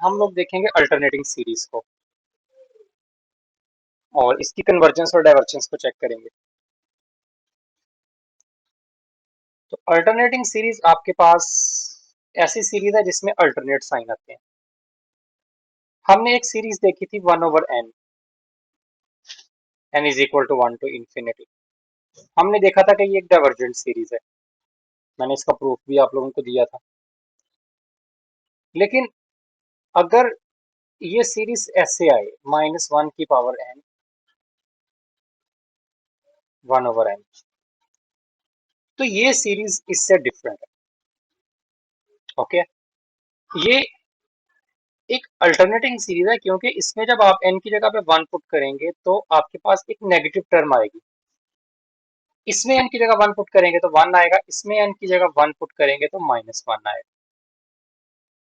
हम लोग देखेंगे अल्टरनेटिंग सीरीज को और इसकी कन्वर्जेंस और डाइवर्जेंस को चेक करेंगे। तो अल्टरनेटिंग सीरीज आपके पास ऐसी सीरीज है जिसमें अल्टरनेट साइन आते हैं। हमने एक सीरीज देखी थी 1/n, n is equal to 1 to infinity. हमने देखा था कि ये एक डाइवर्जेंट सीरीज है, मैंने इसका प्रूफ भी आप लोगों को दिया था। लेकिन अगर ये सीरीज ऐसे आए -1 की पावर n 1/n, तो ये सीरीज इससे डिफरेंट है। ओके, ये एक अल्टरनेटिंग सीरीज है क्योंकि इसमें जब आप n की जगह पे 1 पुट करेंगे तो आपके पास एक नेगेटिव टर्म आएगी। इसमें n की जगह 1 पुट करेंगे तो 1 आएगा, इसमें n की जगह 1 पुट करेंगे तो -1 आएगा।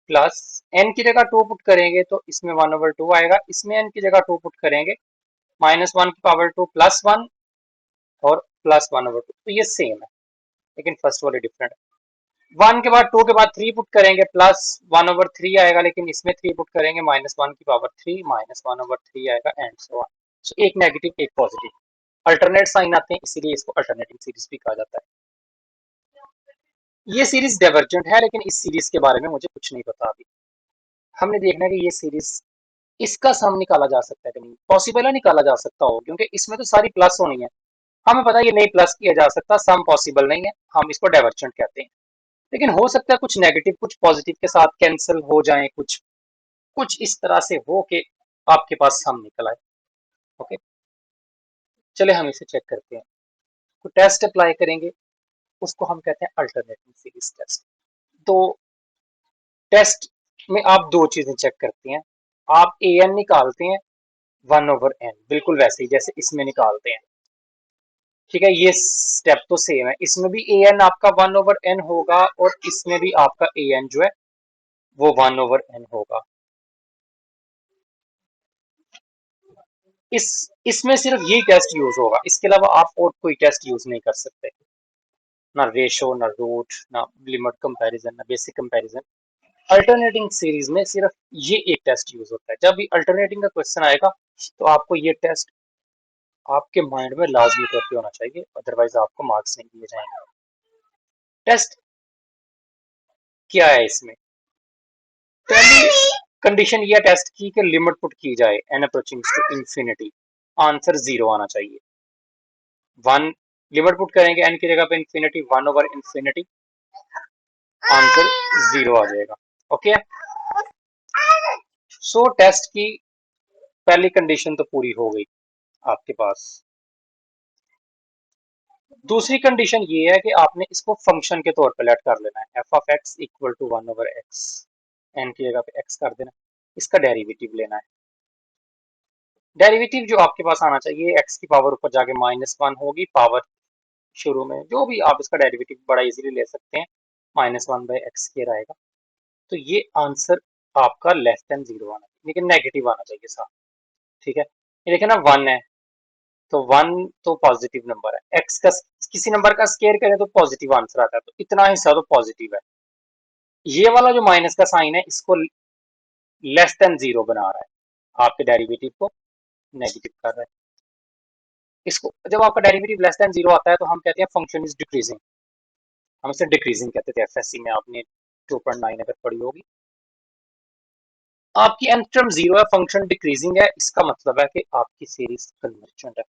प्लस n की जगह 2 पुट करेंगे तो इसमें 1/2 आएगा, इसमें n की जगह 2 पुट करेंगे -1 की पावर 2 +1 और +1/2। तो ये सेम है लेकिन फर्स्ट वाले डिफरेंट है। 1 के बाद 2 के बाद 3 पुट करेंगे +1/3 आएगा, लेकिन इसमें 3 पुट करेंगे -1 की पावर 3 -1/3 आएगा एंड सो ऑन। सो एक नेगेटिव एक पॉजिटिव अल्टरनेट साइन आते हैं, इसीलिए इसको अल्टरनेटिंग सीरीज भी कहा जाता है। ये सीरीज डाइवर्जेंट है लेकिन इस सीरीज के बारे में मुझे कुछ नहीं पता अभी। हमने देखना है कि ये सीरीज इसका सम निकाला जा सकता है कि नहीं। पॉसिबल है निकाला जा सकता हो क्योंकि इसमें तो सारी प्लस होनी है। हमें पता है ये नहीं प्लस किया जा सकता, सम पॉसिबल नहीं है, हम इसको डाइवर्जेंट कहते हैं। लेकिन हो सकता है कुछ नेगेटिव कुछ पॉजिटिव के साथ कैंसिल हो जाए, कुछ कुछ इस तरह से हो कि आपके पास सम निकल आए। ओके, चले हम इसे चेक करते हैं। तो टेस्ट अप्लाई करेंगे, उसको हम कहते हैं अल्टरनेटिंग सीरीज टेस्ट। तो टेस्ट में आप दो चीजें चेक करते हैं। आप ए एन निकालते हैं 1/n, बिल्कुल वैसे ही जैसे इसमें निकालते हैं। ठीक है, ये स्टेप तो सेम है, इसमें भी ए एन आपका 1/n होगा और इसमें भी आपका ए एन जो है वो 1/n होगा। इसमें सिर्फ ये टेस्ट यूज होगा, इसके अलावा आप और कोई टेस्ट यूज नहीं कर सकते, ना रेशो, ना रूट, ना लिमिट कंपैरिजन, ना बेसिक कंपैरिजन। अल्टरनेटिंग सीरीज में सिर्फ ये एक टेस्ट यूज होता है। जब भी अल्टरनेटिंग का क्वेश्चन आएगा तो आपको ये टेस्ट आपके माइंड में लाजमी तौर पे होना चाहिए, अदरवाइज आपको मार्क्स नहीं दिए जाएंगे। टेस्ट क्या है इसमें? पहली कंडीशन ये टेस्ट की कि लिमिट पुट की जाए n approaching to infinity, answer 0 आना चाहिए। 1 लिमिट पुट करेंगे एन की जगह पे इंफिनिटी, 1/इंफिनिटी, आंसर 0 आ जाएगा। ओके, सो टेस्ट की पहली कंडीशन तो पूरी हो गई आपके पास। दूसरी कंडीशन ये है कि आपने इसको फंक्शन के तौर पे लेट कर लेना है, f of x equal to 1/x, n की जगह पे x कर देना, इसका डेरिवेटिव लेना है। डेरिवेटिव जो आपके पास आना चाहिए, x की पावर ऊपर जाके -1 होगी, पावर शुरू में जो भी आप इसका डेरिवेटिव बड़ा इजीली ले सकते हैं, -1/x के रहेगा। तो ये आंसर आपका लेस देन 0 आना चाहिए, लेकिन नेगेटिव आना चाहिए साथ। ठीक है, ये देखे ना 1 है तो 1 तो पॉजिटिव नंबर है, x का किसी नंबर का स्केयर करें तो पॉजिटिव आंसर आता है, तो इतना हिस्सा तो पॉजिटिव है। ये वाला जो माइनस का साइन है इसको लेस देन 0 बना रहा है, आपके डेरिवेटिव को नेगेटिव कर रहा है। इसको जब आपका डेरिवेटिव लेस देन 0 आता है तो हम कहते हैं फंक्शन इज डिक्रीजिंग, हम इसे डिक्रीजिंग कहते थे एफएससी में, आपने 2.9 अगर पढ़ी होगी। आपकी nth टर्म 0 है, फंक्शन डिक्रीजिंग है, इसका मतलब है कि आपकी सीरीज कन्वर्जेंट है।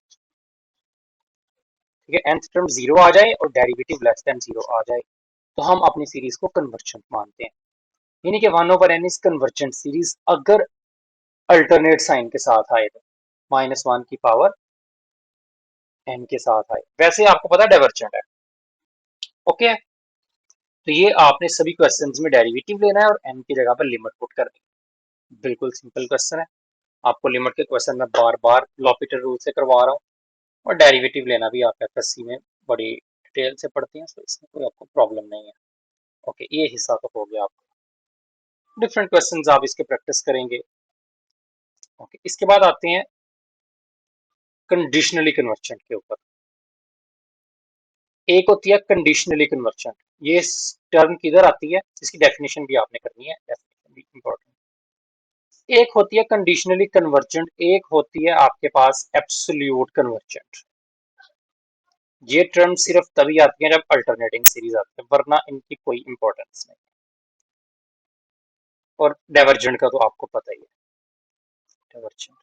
ठीक है, nth टर्म 0 आ जाए और डेरिवेटिव लेस देन 0 आ जाए तो हम अपनी सीरीज को कन्वर्जेंट मानते हैं, यानी कि 1/n इज कन्वर्जेंट सीरीज अगर अल्टरनेट साइन के साथ आए तो, -1 की पावर n के साथ आए। वैसे आपको पता डाइवर्जेंट है। ओके, तो ये आपने सभी क्वेश्चंस में डेरिवेटिव लेना है और n की जगह पर लिमिट पुट करनी है। बिल्कुल सिंपल क्वेश्चन है, आपको लिमिट के क्वेश्चन में बार बार लॉपिटर रूल से करवा रहा हूँ, और डेरिवेटिव लेना भी आप एफएससी में बड़ी डिटेल से पढ़ते हैं, तो इसमें कोई आपको प्रॉब्लम नहीं है। ओके, ये हिस्सा तो हो गया आपका। डिफरेंट क्वेश्चंस आप इसके प्रैक्टिस करेंगे। ओके, इसके बाद आते हैं कंडीशनली कन्वर्जेंट के ऊपर। एक होती है कंडीशनली कन्वर्जेंट, ये टर्म किधर आती है इसकी डेफिनेशन भी आपने करनी है, डेफिनेशन भी इंपॉर्टेंट। एक होती है कंडीशनली कन्वर्जेंट, एक होती है आपके पास एब्सोल्यूट कन्वर्जेंट। ये टर्म सिर्फ तभी आती है जब अल्टरनेटिंग सीरीज आती है, वरना इनकी कोई इंपॉर्टेंस नहीं। और डाइवर्जेंट का तो आपको पता ही है। डाइवर्जेंट,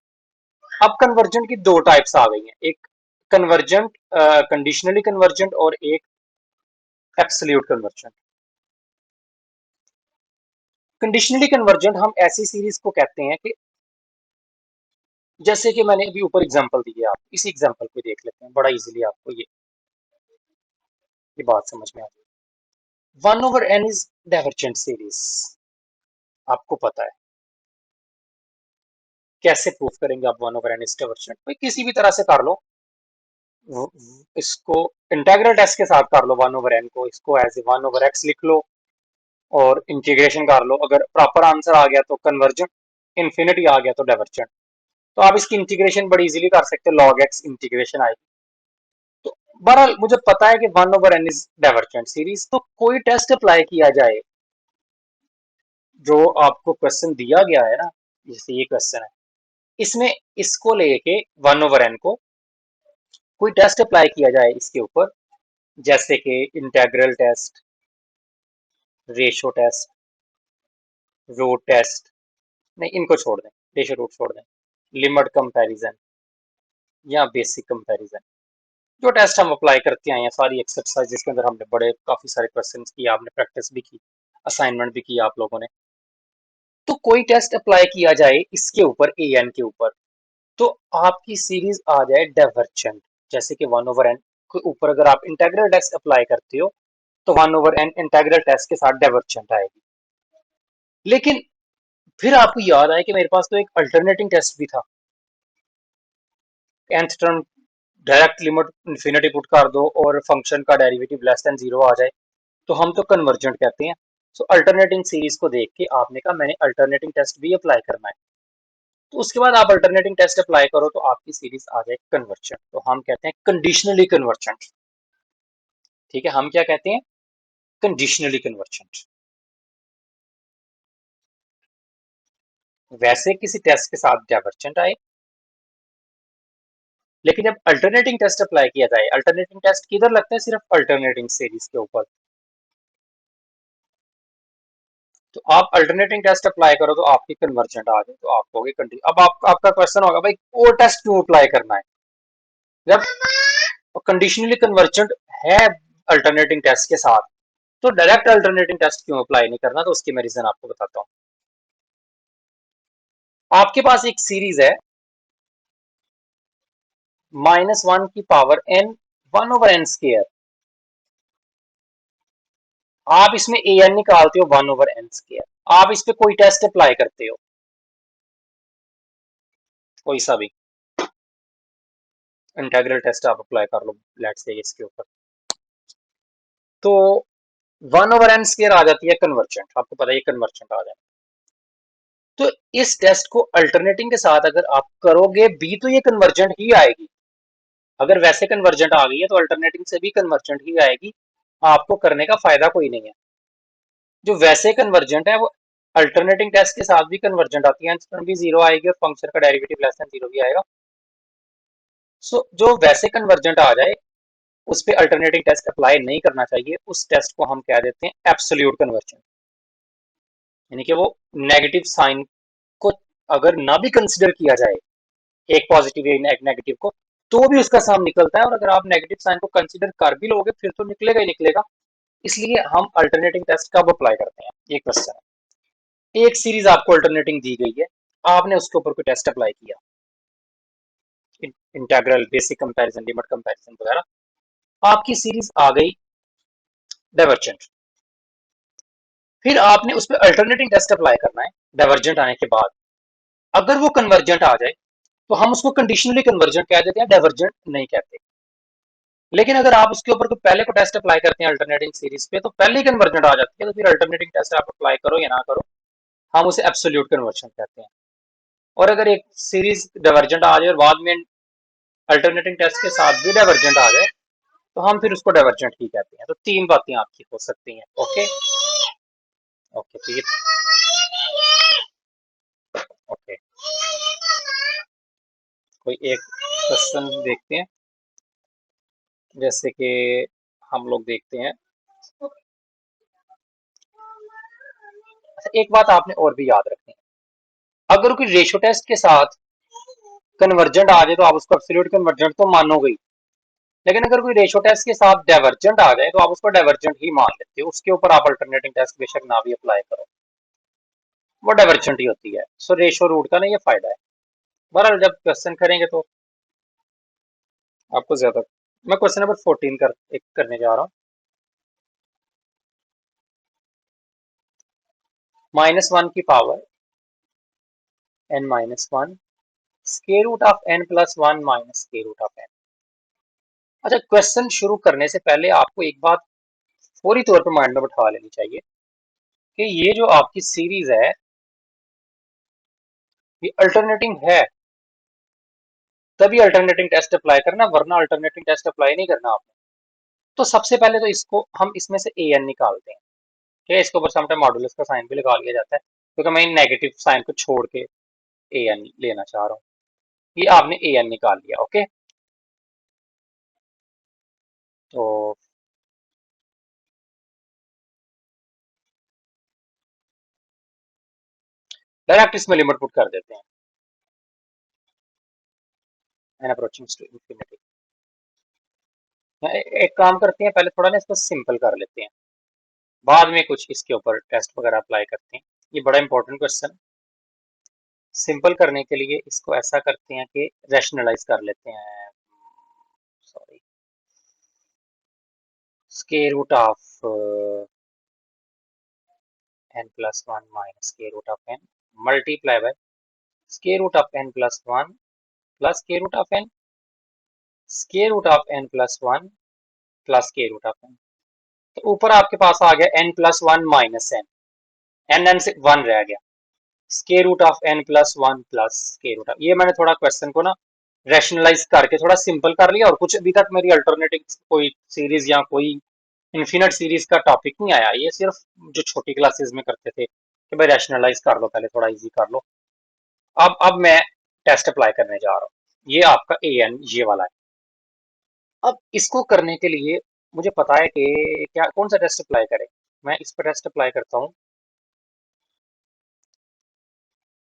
अब कन्वर्जेंट की दो टाइप्स आ गई हैं, एक कन्वर्जेंट कंडीशनली कन्वर्जेंट और एक एब्सोल्यूट कन्वर्जेंट। कंडीशनली कन्वर्जेंट हम ऐसी सीरीज को कहते हैं कि जैसे कि मैंने अभी ऊपर एग्जांपल दी है, आप इसी एग्जांपल को देख लेते हैं, बड़ा इजीली आपको ये बात समझ में आ जाएगी। 1/n इज डाइवर्जेंट सीरीज, आपको पता है। कैसे प्रूफ करेंगे आप 1/n इज डाइवर्जेंट? भाई किसी भी तरह से कर लो, इसको इंटीग्रल टेस्ट के साथ कर लो 1/n को, इसको एज ए 1/x लिख लो और इंटीग्रेशन कर लो। अगर प्रॉपर आंसर आ गया तो कन्वर्जेंट, इन्फिनिटी आ गया तो डाइवर्जेंट। तो आप इसकी इंटीग्रेशन बड़ी इजीली कर सकते हो, log x इंटीग्रेशन आएगी। तो बहरहाल मुझे पता है कि 1/n इज डाइवर्जेंट सीरीज। तो कोई टेस्ट अप्लाई किया जाए, जो आपको क्वेश्चन दिया गया है ना, जैसे ये क्वेश्चन है, इसमें इसको लेके 1/n को कोई टेस्ट अप्लाई किया जाए इसके ऊपर, जैसे कि integral test, ratio test, root test, नहीं इनको छोड़ दें, रेशो रूट छोड़ दें, लिमिट कंपैरिजन या बेसिक कंपैरिजन, जो टेस्ट हम अप्लाई करते आए हैं, सारी एक्सरसाइज जिसके अंदर हमने बड़े काफी सारे क्वेश्चन किए, आपने प्रैक्टिस भी की, असाइनमेंट भी किया आप लोगों ने। तो कोई टेस्ट अप्लाई किया जाए इसके ऊपर, ए एन के ऊपर, तो आपकी सीरीज आ जाए डाइवर्जेंट। जैसे कि 1/n के ऊपर अगर आप इंटीग्रल टेस्ट अप्लाई करते हो तो 1/n इंटीग्रल टेस्ट के साथ डाइवर्जेंट आएगी। लेकिन फिर आपको याद आए कि मेरे पास तो एक अल्टरनेटिंग टेस्ट भी था, nth term direct limit infinity put कर दो और फंक्शन का डेरिवेटिव लेस देन 0 आ जाए, तो हम तो कन्वर्जेंट कहते हैं। सो अल्टरनेटिंग सीरीज को देख के आपने कहा मैंने अल्टरनेटिंग टेस्ट भी अप्लाई करना है, तो उसके बाद आप अल्टरनेटिंग टेस्ट अप्लाई करो तो आपकी सीरीज आ जाए कन्वर्जेंट। तो हम कहते हैं कंडीशनली कन्वर्जेंट। ठीक है, हम क्या कहते हैं? Conditionally convergent. वैसे किसी टेस्ट के साथ डाइवर्जेंट आए, लेकिन जब अल्टरनेटिंग टेस्ट अप्लाई किया जाए, अल्टरनेटिंग टेस्ट किधर लगता है? सिर्फ अल्टरनेटिंग सीरीज के ऊपर। तो आप अल्टरनेटिंग टेस्ट अप्लाई करो तो आपकी कन्वर्जेंट आ जाए, तो आप होगी कंडीशन। अब आपका क्वेश्चन होगा भाई वो टेस्ट क्यों अप्लाई करना है जब कंडीशनली कन्वर्जेंट है अल्टरनेटिंग टेस्ट के साथ, तो डायरेक्ट अल्टरनेटिंग टेस्ट क्यों अप्लाई नहीं करना? तो उसकी मैं रीजन आपको बताता हूँ। आपके पास एक सीरीज है -1 की पावर n 1/n स्क्वायर, आप इसमें ए एन निकालते हो 1/n स्क्वायर, आप इस पे कोई टेस्ट अप्लाई करते हो, कोई सा भी इंटीग्रल टेस्ट आप अप्लाई कर लो लेट्स से इसके ऊपर, तो 1/n स्क्वायर आ जाती है कन्वर्जेंट। आपको पता है ये कन्वर्जेंट आ जाए, तो इस टेस्ट को अल्टरनेटिंग के साथ अगर आप करोगे भी तो ये कन्वर्जेंट ही आएगी। अगर वैसे कन्वर्जेंट आ गई है तो अल्टरनेटिंग से भी कन्वर्जेंट ही आएगी, आपको करने का फायदा कोई नहीं है। जो वैसे कन्वर्जेंट है वो अल्टरनेटिंग टेस्ट के साथ भी कन्वर्जेंट आती है, आंसर भी 0 आएगी और फंक्शन का डेरिवेटिव लेस देन 0 भी आएगा। सो जो वैसे कन्वर्जेंट आ जाए उस पे अल्टरनेटिंग टेस्ट अप्लाई नहीं करना चाहिए, उस टेस्ट को हम कह देते हैं एब्सोल्यूट कन्वर्जेंट। यानी कि वो नेगेटिव साइन को अगर ना भी कंसिडर किया जाए, एक पॉजिटिव या एक नेगेटिव को, तो भी उसका साम निकलता है, और अगर आप नेगेटिव साइन को कंसिडर कर भी लोगे फिर तो निकलेगा ही निकलेगा। इसलिए हम अल्टरनेटिंग टेस्ट कब अप्लाई करते हैं, ये क्वेश्चन है। एक सीरीज आपको अल्टरनेटिंग दी गई है, आपने उसके ऊपर कोई टेस्ट अप्लाई किया, integral, basic comparison, limit comparison वगैरह, आपकी सीरीज आ गई डाइवर्जेंट। फिर आपने उस पर अल्टरनेटिंग टेस्ट अप्लाई करना है डाइवर्जेंट आने के बाद। अगर वो कन्वर्जेंट आ जाए तो हम उसको कंडीशनली कन्वर्जेंट कह देते हैं, डाइवर्जेंट नहीं कहते। लेकिन अगर आप उसके ऊपर तो पहले को टेस्ट अप्लाई करते हैं अल्टरनेटिंग सीरीज पे, तो पहले ही कन्वर्जेंट आ जाती है, तो फिर अल्टरनेटिंग टेस्ट आप अप्लाई करो या ना करो, हम उसे एब्सोल्यूट कन्वर्जन कहते हैं। और अगर एक सीरीज डाइवर्जेंट आ जाए और बाद में अल्टरनेटिंग टेस्ट के साथ भी डाइवर्जेंट आ जाए, तो हम फिर उसको डाइवर्जेंट ही कहते हैं। तो तीन बातें आपकी हो सकती हैं। ओके ओके, ठीक है। कोई एक क्वेश्चन देखते हैं, जैसे कि हम लोग देखते हैं। अच्छा, एक बात आपने और भी याद रखनी है, अगर कोई रेशो टेस्ट के साथ कन्वर्जेंट आ जाए तो आप उसको एब्सोल्यूट कन्वर्जेंट तो मानोगे ही, लेकिन अगर कोई रेशो टेस्ट के साथ डाइवर्जेंट आ जाए तो आप उसको डाइवर्जेंट ही मान लेते हो, उसके ऊपर आप अल्टरनेटिंग टेस्ट बेशक ना भी अप्लाई करो, वो डाइवर्जेंट ही होती है। सो रेशो रूट का ना ये फायदा है। बहरहाल जब क्वेश्चन करेंगे तो आपको ज्यादा, मैं क्वेश्चन नंबर 14 एक करने जा रहा हूँ। -1 की power n-1 square root of n+1 minus square root of n। अच्छा, क्वेश्चन शुरू करने से पहले आपको एक बात फौरी तौर पर माइंड में बैठा लेनी चाहिए कि ये जो आपकी सीरीज है ये अल्टरनेटिंग है, तभी अल्टरनेटिंग टेस्ट अप्लाई करना, वरना अल्टरनेटिंग टेस्ट अप्लाई नहीं करना आपने। तो सबसे पहले तो इसको हम इसमें से ए एन निकालते हैं, ठीक है। इसके ऊपर समटाइम मॉडुलस का साइन भी लगा लिया जाता है, क्योंकि मैं इन नेगेटिव साइन को छोड़ के ए एन लेना चाह रहा हूँ। ये आपने ए एन निकाल लिया, ओके। तो डायरेक्ट इसमें लिमिट पुट कर देते हैं, एन अप्रोचिंग टू इंफिनिटी। एक काम करते हैं, पहले थोड़ा ना इसको सिंपल कर लेते हैं, बाद में कुछ इसके ऊपर टेस्ट वगैरह अप्लाई करते हैं। ये बड़ा इंपॉर्टेंट क्वेश्चन। सिंपल करने के लिए इसको ऐसा करते हैं कि रैशनलाइज कर लेते हैं। Sorry, square root of n+1 minus square root of n multiply by square root of n+1 plus square root of n, square root of n+1 plus square root of n। तो ऊपर आपके पास आ गया n+1 minus n से 1 रह गया, square root of n+1 plus square root of. ये मैंने थोड़ा क्वेश्चन को ना रैशनलाइज करके थोड़ा सिंपल कर लिया, और कुछ अभी तक मेरी अल्टरनेटिव कोई सीरीज या कोई इन्फिनिट सीरीज का टॉपिक नहीं आया, ये सिर्फ जो छोटी क्लासेस में करते थे कि भाई रैशनलाइज कर लो, पहले थोड़ा इजी कर लो। अब मैं टेस्ट अप्लाई करने जा रहा हूँ, ये आपका ए एन ये वाला है। अब इसको करने के लिए मुझे पता है कि क्या कौन सा टेस्ट अप्लाई करें। मैं इस पर टेस्ट अप्लाई करता हूँ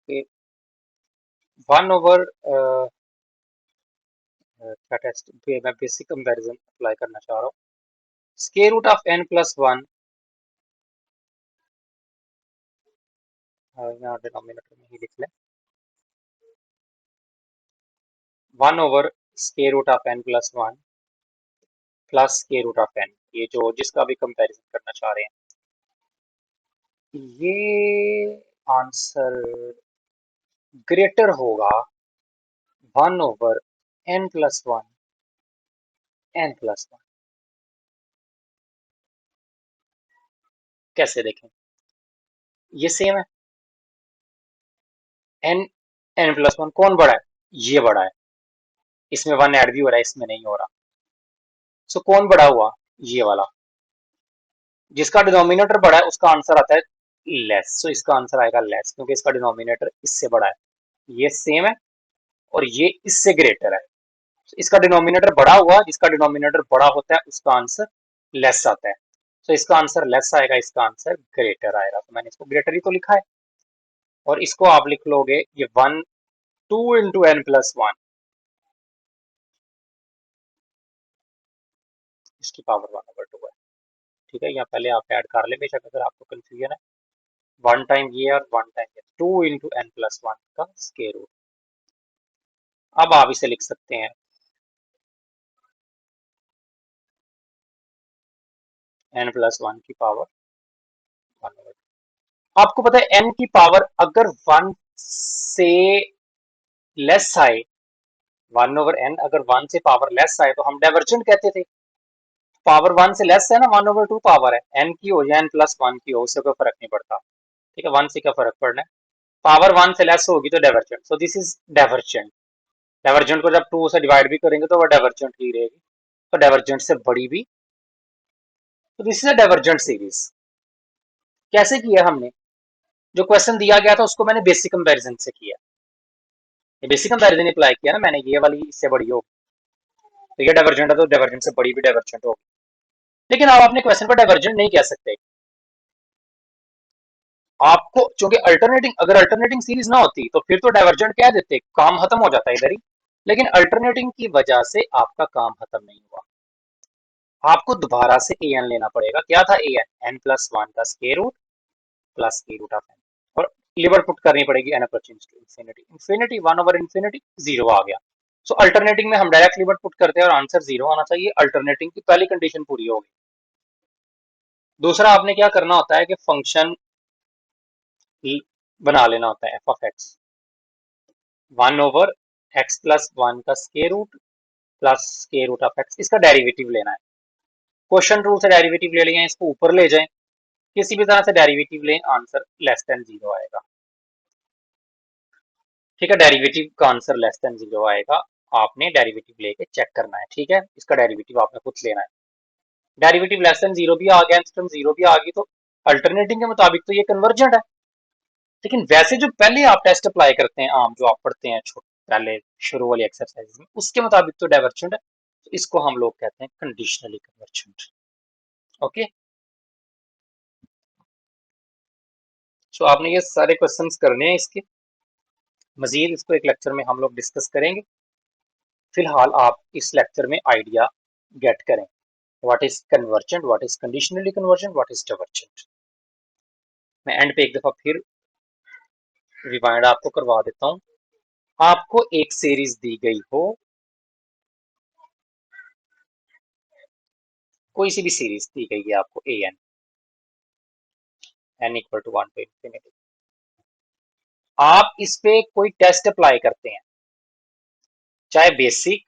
कि 1/, क्या टेस्ट, मैं बेसिक कंपैरिजन अप्लाई करना चाह रहा हूँ। स्क्वायर रूट ऑफ n+1, यहाँ डिनोमिनेटर में ही लिख लें, 1/स्क्वायर root of n+1 plus square root of n, ये जो जिसका भी कंपैरिजन करना चाह रहे हैं, ये आंसर ग्रेटर होगा 1/n+1 n+1। कैसे देखें, ये सेम है। n+1 कौन बड़ा है, ये बड़ा है, इसमें 1 ऐड भी हो रहा है, इसमें नहीं हो रहा। सो कौन बड़ा हुआ, ये वाला। जिसका डिनोमिनेटर बड़ा है उसका आंसर आता है लेस, सो इसका आंसर आएगा लेस, क्योंकि इसका डिनोमिनेटर इससे बड़ा है। ये सेम है और ये इससे ग्रेटर है। So, इसका डिनोमिनेटर बड़ा हुआ, जिसका डिनोमिनेटर बड़ा होता है उसका आंसर लेस आता है। तो इसका आंसर लेस आएगा, इसका आंसर ग्रेटर आएगा। तो मैंने इसको ग्रेटर ही तो लिखा है, और इसको आप लिख लोगे ये 2 into n+1, इसकी पावर 1/2 है। ठीक है, यहाँ पहले आप ऐड कर ले बेशक अगर आपको कंफ्यूजन है। 1 टाइम ये और 1 टाइम ये, 2 into n+1 का स्क्वायर रूट। अब आप इसे लिख सकते हैं n+1 की पावर 1/2। आपको पता है n की पावर अगर 1 से लेस आए, 1/n अगर 1 से पावर लेस आए तो हम डाइवर्जेंट कहते थे। पावर 1 से लेस है ना, 1/2 पावर है, n की हो या n+1 की हो, उससे कोई फर्क नहीं पड़ता। ठीक है, 1 से क्या फर्क पड़ना है, पावर 1 से लेस होगी तो divergent. So this is divergent. Divergent को जब 2 से डिवाइड भी करेंगे तो वो डाइवर्जेंट ही रहेगी, तो डाइवर्जेंट से बड़ी भी। तो this is a divergent series. कैसे किया हमने, जो क्वेश्चन दिया गया था उसको मैंने बेसिक कंपैरिजन से किया। ये बेसिक कंपैरिजन अप्लाई किया ना मैंने, ये वाली इससे बड़ी हो, तो ये डाइवर्जेंट है तो डाइवर्जेंट से बड़ी भी डाइवर्जेंट होगी। लेकिन आप अपने क्वेश्चन को डाइवर्जेंट नहीं कह सकते आपको, क्योंकि अल्टरनेटिंग, अगर अल्टरनेटिंग सीरीज ना होती तो फिर तो डाइवर्जेंट कह देते, काम खत्म हो जाता इधर ही। लेकिन अल्टरनेटिंग की वजह से आपका काम खत्म नहीं हुआ, आपको दोबारा से ए एन लेना पड़ेगा। क्या था a n? N plus one का स्क्वायर रूट प्लस के रूट ऑफ एन, और लिवर पुट करनी पड़ेगी n approaching to infinity, infinity one over infinity zero आ गया। सो अल्टरनेटिंग में हम डायरेक्ट लिवर पुट करते हैं और आंसर जीरो आना चाहिए, अल्टरनेटिंग की पहली कंडीशन पूरी होगी। दूसरा आपने क्या करना होता है कि फंक्शन बना लेना होता है f of x, one over x plus one का square root plus square root of x, इसका डेरिवेटिव लेना है। क्वेश्चन रूल से डेरिवेटिव ले लिया, इसको ऊपर ले जाएं, किसी भी तरह से डेरिवेटिव लें, आंसर लेस देन जीरो आएगा। ठीक है, डेरिवेटिव का आंसर लेस देन जीरो आएगा, आपने डेरिवेटिव लेके चेक करना है। ठीक है, इसका डेरिवेटिव आपने खुद लेना है। डेरिवेटिव लेस देन जीरो भी आ गया, इंस्टेंट जीरो भी आ गई, तो अल्टरनेटिंग के मुताबिक तो ये कन्वर्जेंट है। लेकिन वैसे जो पहले आप टेस्ट अप्लाई करते हैं, आम जो आप पढ़ते हैं पहले शुरू वाली एक्सरसाइज में, उसके मुताबिक तो डाइवर्जेंट है, तो इसको हम लोग कहते हैं कंडीशनली कन्वर्जेंट। ओके, सो आपने ये सारे क्वेश्चंस करने हैं इसके, मजीद इसको एक लेक्चर में हम लोग डिस्कस करेंगे। फिलहाल आप इस लेक्चर में आइडिया गेट करें, what is convergent, what is conditionally convergent, what is divergent. मैं एंड पे एक दफा फिर रिवाइंड आपको करवा देता हूँ। आपको एक सीरीज दी गई हो, कोई सी भी सीरीज दी गई है आपको, a n, n equal to one to infinity, आप इस पे कोई टेस्ट अप्लाई करते हैं, चाहे बेसिक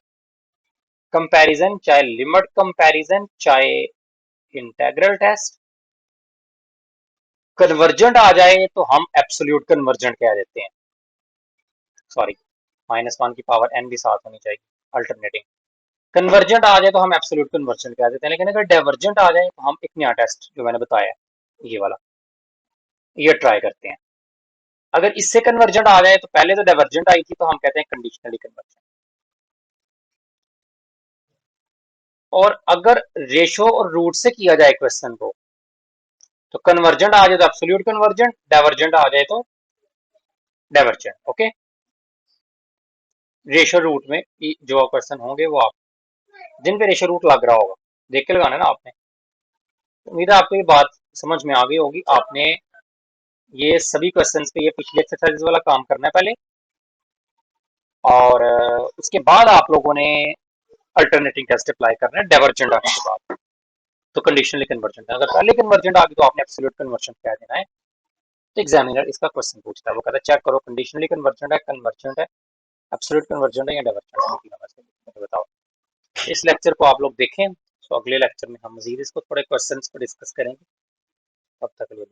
कंपैरिजन, चाहे लिमिट कंपैरिजन, चाहे इंटेग्रल टेस्ट, कन्वर्जेंट आ जाए तो हम एब्सोल्यूट कन्वर्जेंट कह देते हैं। सॉरी, माइनस वन की पावर एन भी साथ होनी चाहिए, अल्टरनेटिंग। कन्वर्जेंट आ जाए तो हम एब्सोल्यूट कन्वर्जेंट कह देते हैं, लेकिन अगर डाइवर्जेंट आ जाए तो हम एक नया टेस्ट जो मैंने बताया ये वाला, ये ट्राई करते हैं। अगर इससे कन्वर्जेंट आ जाए, तो पहले तो डाइवर्जेंट आई थी तो हम कहते हैं कंडीशनली कन्वर्जेंट। और अगर रेशो और रूट से किया जाए क्वेश्चन को, तो कन्वर्जेंट आ जाए तो एब्सोल्यूट कन्वर्जेंट, डाइवर्जेंट आ जाए तो डाइवर्जेंट। ओके, रेशो रूट में जो क्वेश्चन होंगे वो आप जिन पे रेशो रूट लग रहा होगा देख के लगाना ना आपने। उम्मीद है आपको ये बात समझ में आ गई होगी। आपने ये सभी क्वेश्चंस पे, ये पिछले एक्सरसाइज वाला काम करना है पहले, और उसके बाद आप लोगों ने अल्टरनेटिंग टेस्ट अप्लाई करना है डाइवर्जेंट आने के बाद, तो कंडीशनली कन्वर्जेंट है। अगर पहले कन्वर्जेंट आ गई तो आपने एब्सोल्यूट कन्वर्जन कह देना है। तो एग्जामिनर इसका क्वेश्चन पूछता है, वो कहता है चेक करो कंडीशनली कन्वर्जेंट है, कन्वर्जेंट है, एब्सोल्यूट कन्वर्जेंट है या डाइवर्जेंट है, मुझे बताओ। इस लेक्चर को आप लोग देखें, तो अगले लेक्चर में हम मजीद इसको थोड़े क्वेश्चंस को डिस्कस करेंगे। तब तक के लिए